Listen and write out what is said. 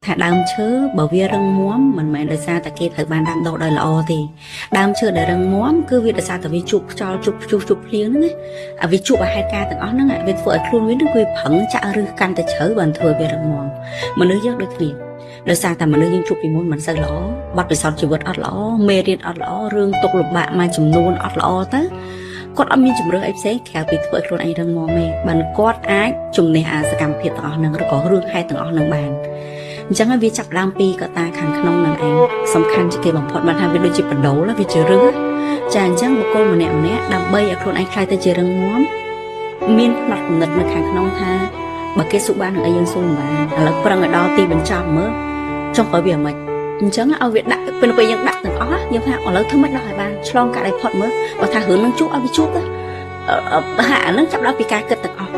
ថាដើមឈើបើវារឹងមាំមិនមែនដោយសារតែគេត្រូវបានដាំដុះដោយល្អទេដើមឈើដែលរឹងមាំគឺវាដោយសារតែវាជួបខ្យល់ជួបព្យុះជួបភ្លៀងហ្នឹងណាវាជួបហេតុការណ៍ទាំងអស់ហ្នឹងវាធ្វើឲ្យខ្លួនវានឹងវាប្រឹងចាក់ឫសកាន់តែជ្រៅបានធ្វើវារឹងមាំមនុស្សយើងដូចគ្នាដោយសារតែមនុស្សយើងជួបពីមុនមិនសូវល្អបាត់ពិសោធន៍ជីវិតអត់ល្អមេរៀនអត់ល្អរឿងទុកលំបាកមួយចំនួនអត់ល្អទៅគាត់អត់មានជំរឿអីផ្សេងក្រៅពីធ្វើឲ្យខ្លួនឯងរឹងមាំទេបានគាត់អាចជំនះអាសកម្មភាពទាំងអស់ហ្នឹងឬក៏រឿងហេតុទាំងអស់ហ្នឹងបានអញ្ចឹងវាចាប់ដើមពីកត្តាខាងក្នុងនឹងឯងសំខាន់ជាងគេបំផុតបានថាវាដូចជាបដូលវាជារឹសចាអញ្ចឹងបុគ្គលម្នាក់ដើម្បីឲ្យខ្លួនឯងខ្លាយទៅជារឹងមាំមានផ្នត់គំនិតនៅខាងក្នុងថាបើគេស៊ូបាននឹងអីយើងស៊ូមិនបានឥឡូវប្រឹងឲ្យដល់ទីបញ្ចប់មើលចុងក្រោយវាមិនអញ្ចឹងឲ្យវាដាក់ពេលយើងដាក់ទាំងអស់យើងថាឥឡូវធ្វើមិនដល់ឲ្យបានឆ្លងកាត់ឲ្យផុតមើលបើថារឿងនឹងជួបឲ្យវាជួបទៅថាអានឹងចាប់ដល់ពីការគិតទាំងអស់